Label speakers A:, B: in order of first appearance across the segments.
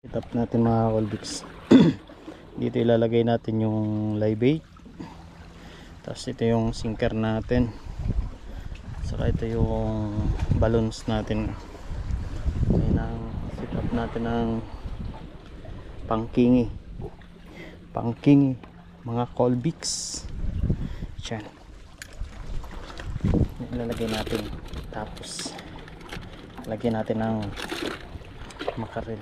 A: Set up natin mga Colbix. Dito ilalagay natin yung live bait, tapos ito yung sinker natin, saka ito yung balloons natin. Ayan ang set up natin ng pangkingi mga Colbix. Diyan ilalagay natin, tapos lagyan natin ng makarel.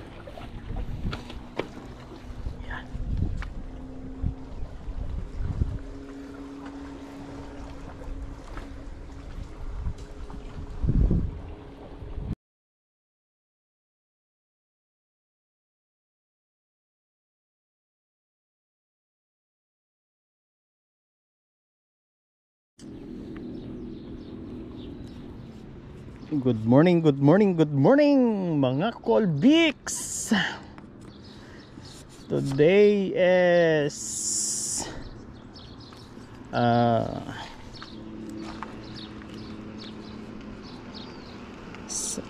A: Good morning mga Colbix. Today is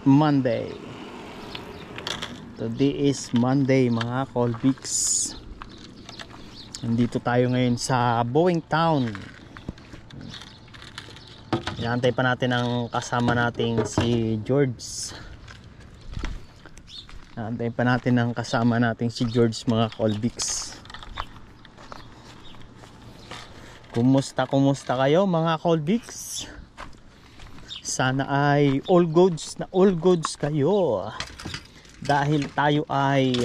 A: Monday. Today is Monday mga Colbix. Nandito tayo ngayon sa Boeing Town. Inaantay pa natin ang kasama nating si George. Inaantay pa natin ang kasama nating si George mga Colbix. Kumusta kayo mga Colbix? Sana ay all goods kayo. Dahil tayo ay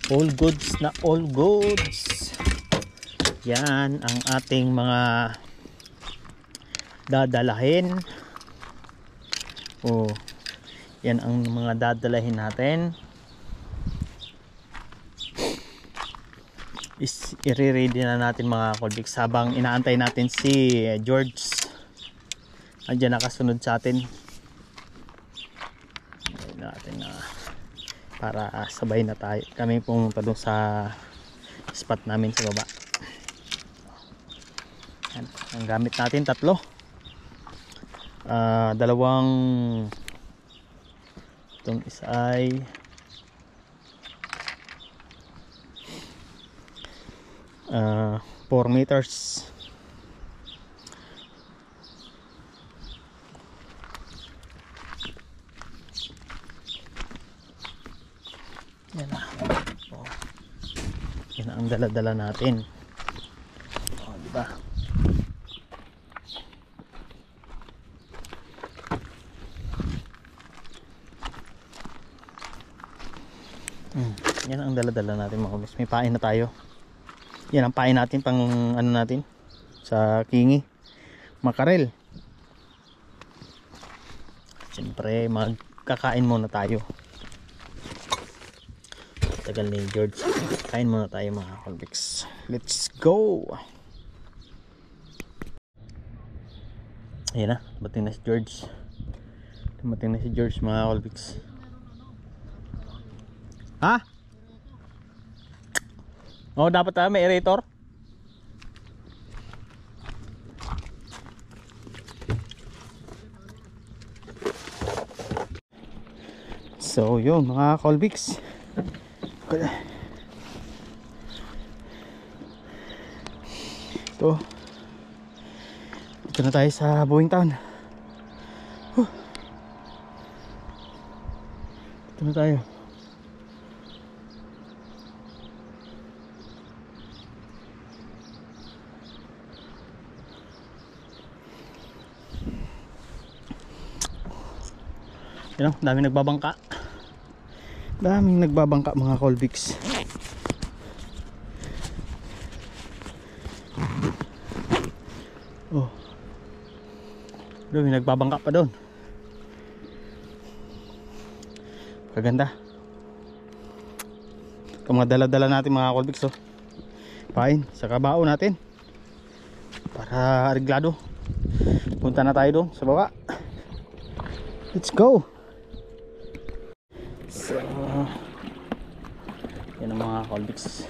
A: all goods. Yan ang ating mga dadalahin. Yan ang mga dadalahin natin. I-ready na natin mga Colbix habang inaantay natin si George. Andiyan nakasunod sa atin. Natin para sabay na tayo. Kami pumunta doon sa spot namin sa baba. Yan. Ang gamit natin tatlo. Dalawang, itong isa ay uh, 4 meters. Yan na. Yan ang dala-dala natin. Diba? Yan ang dala-dala natin mga Colbix. May pain na tayo. Yan ang pain natin pang ano natin sa kingi, makarel. Siyempre magkakain muna tayo. Tagal ni George. Kain muna tayo mga Colbix. Let's go. Ayan na, dumating na si George. Dumating na si George mga Colbix. Ha? Oh, dapat may aerator. So, yun mga Colbix. Ito na tayo sa Boeing Town. Ito na tayo. Yan, daming nagbabangka. Daming nagbabangka mga Colbix. Daming nagbabangka pa doon. Kaganda. Ito mga dala-dala natin mga Colbix. Pain sa kabao natin para areglado. Punta na tayo doon sa baba. Let's go. So, yan ang mga Colbix.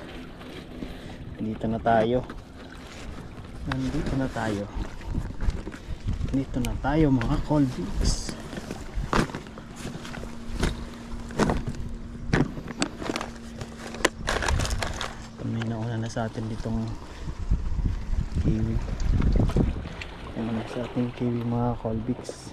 A: Nandito na tayo mga Colbix. sa atin ditong kiwi. Ano sa ating kiwi mga Colbix.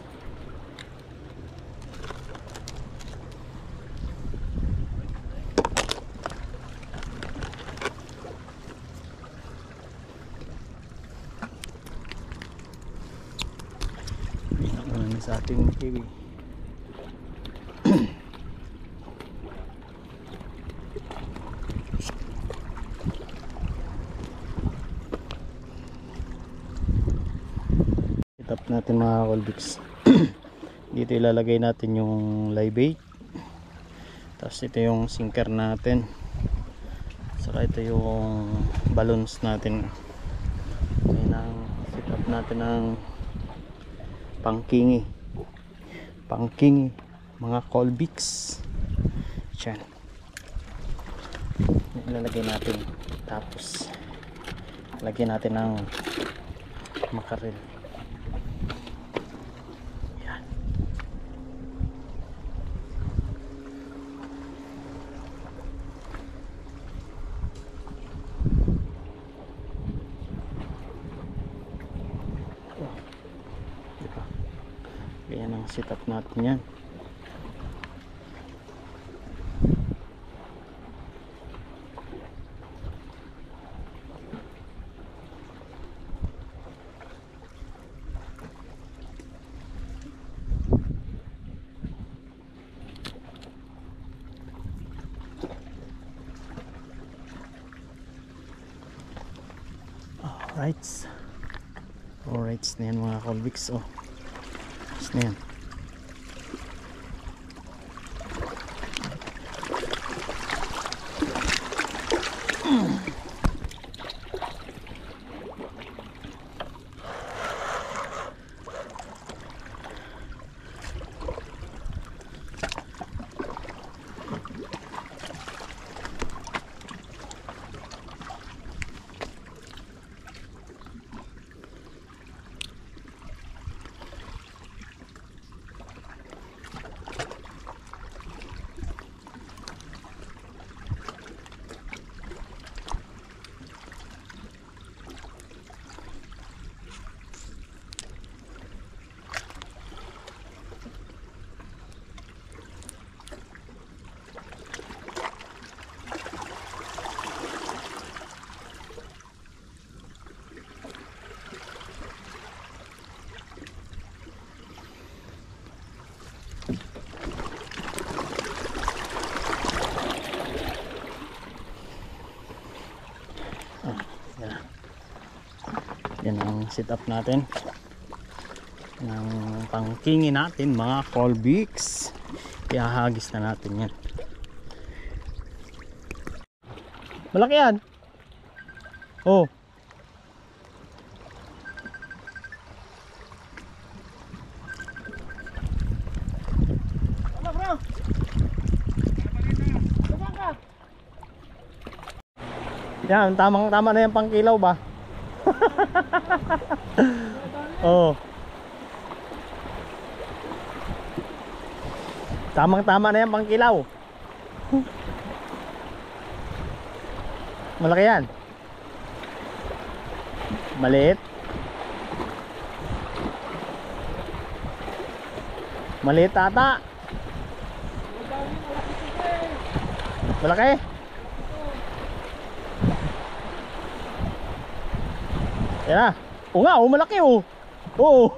A: Ano sa ating kiwi. Tap natin mga Colbix. Dito ilalagay natin yung live bait, tapos ito yung sinker natin, saka ito yung balloons natin. Ayan ang set up natin ng pangkingi mga Colbix. Diyan ilalagay natin, tapos lagyan natin ng makarel. Ayan ang setup natin yan. Alright na yan mga Colbix. Oh, na yan. Yan ang setup natin ng pangkingi natin mga Colbix. Ihahagis na natin yan. Malaki yan. Oh, yan, tamang tama na yung pangkilaw ba? Oh, tamang tama na yung pangkilaw. Malaki yan. Maliit. Maliit ata. Malaki. Yan na. Oo nga, oh, malaki oh. Oo.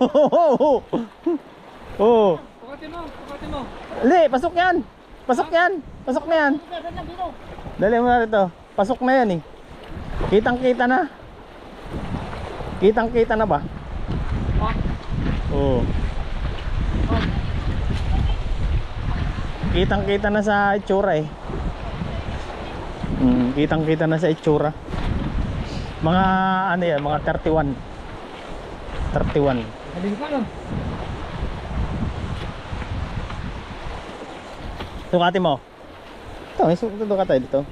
A: Oo.
B: Pakatin mo.
A: Dali, pasok yan. Pasok yan. Pasok na yan. Dali mo na rito. Pasok na yan eh. Kitang-kita na. Kitang-kita na ba? Oo. Kitang-kita na sa itsura eh. Kitang-kita na sa itsura. Mga ano yan, mga 31. 31. Sukati mo. Ito, may sukat tayo dito.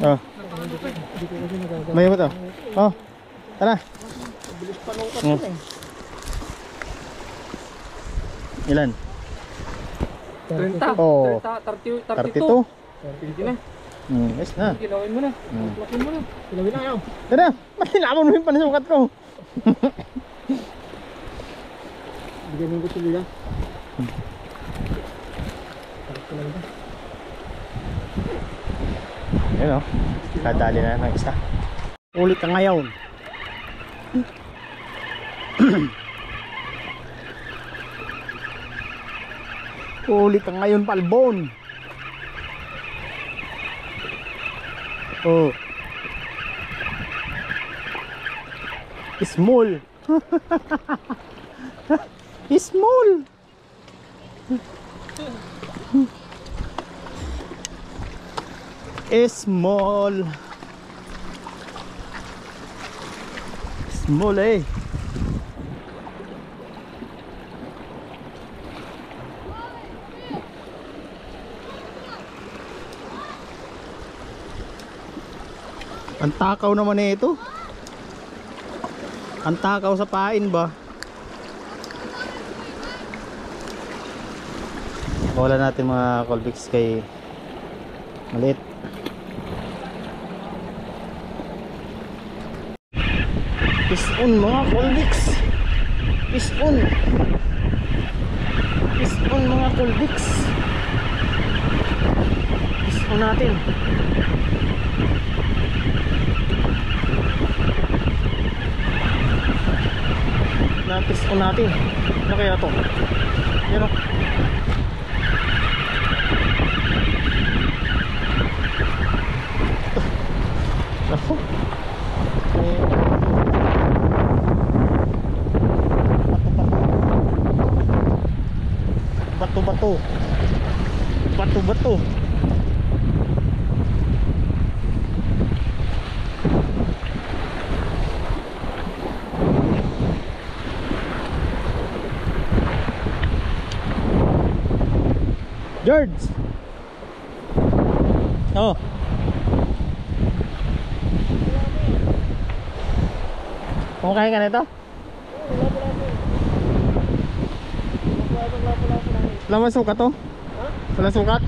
A: Oh. May mo to. Oh. Tara. Bilis pa nung Ilan?
B: 30.
A: Oh.
B: 30,
A: 32.
B: 32 na.
A: Yes na.
B: Kilawin mo na. Kilawin mo na. Kilawin na ayaw.
A: Tara, matinapon mo yung panasukat ko.
B: Bigyan mo ko tuloy lang.
A: Ayun o, kadali na ng isa. Ulit ka ngayon. Ulit ka ngayon, palbon. Oh. Small. Small. Small. Small eh. Ang takaw naman eh ito. Ang takaw sa pain ba? Wala natin mga Colbix kay maliit. Fish on mga Colbix. Fish on. Fish on mga Colbix. Fish on natin. Napis on natin. Ano kaya to? Yan o. Ako. Bato-bato. Bato-bato. George. Oh. Kumakain ka nito? Wala sukat to? Wala sukat?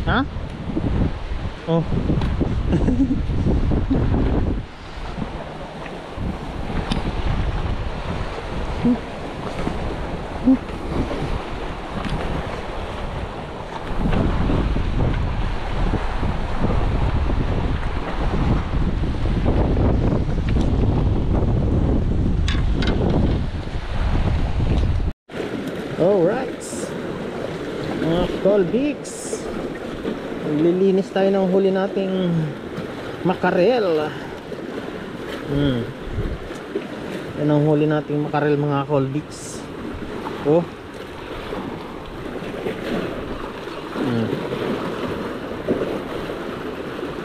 A: Ha? Oh. Alright, mga Colbix, maglilinis tayo ng huli nating makarel. Yan ang huli nating makarel mga Colbix. Oh.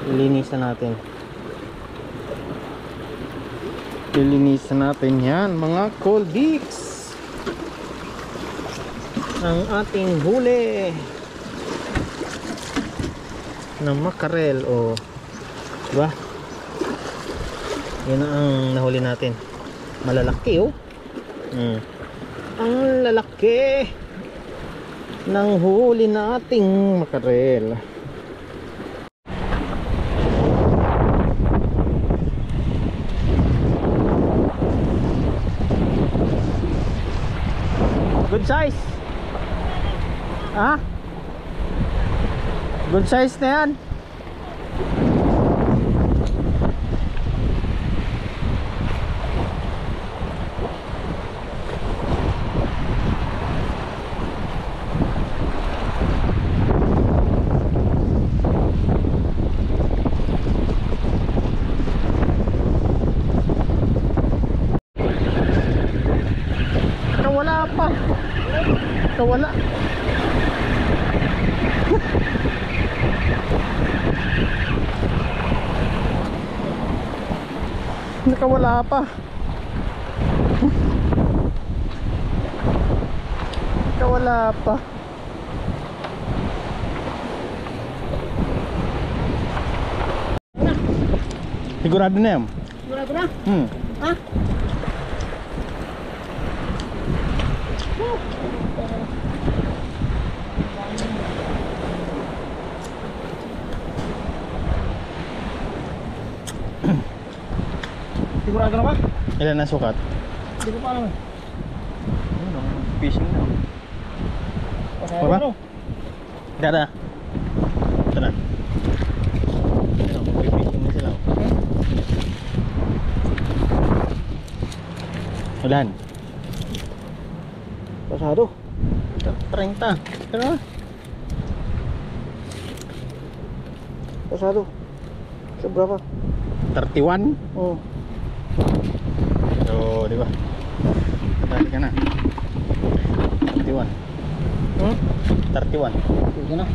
A: Lilinisan natin. Lilinisan natin yan mga Colbix. Ang ating huli ng makarel o diba? Yan ang nahuli natin. Malalaki oh. Ang lalaki ng huli nating makarel. Good size. Ha? Good size na yan. Wala pa. Wala. Nakawala pa. Nakawala pa. Sigurado na yan.
B: Sigurado na? Ha? Sigurado na ba?
A: Ilan ang sukat?
B: Hindi ko pa alam eh.
A: Ano, fishing na.
B: Pasado
A: Baba?
B: ano?
A: Dada. Ito na. Ano, fishing na sila. Ulan.
B: Pasado.
A: 30. Pero
B: Pasado. Sobra pa.
A: 31.
B: Oo.
A: So, di ba? Dali ka na. 31.
B: Hmm?
A: 31.
B: Sige na.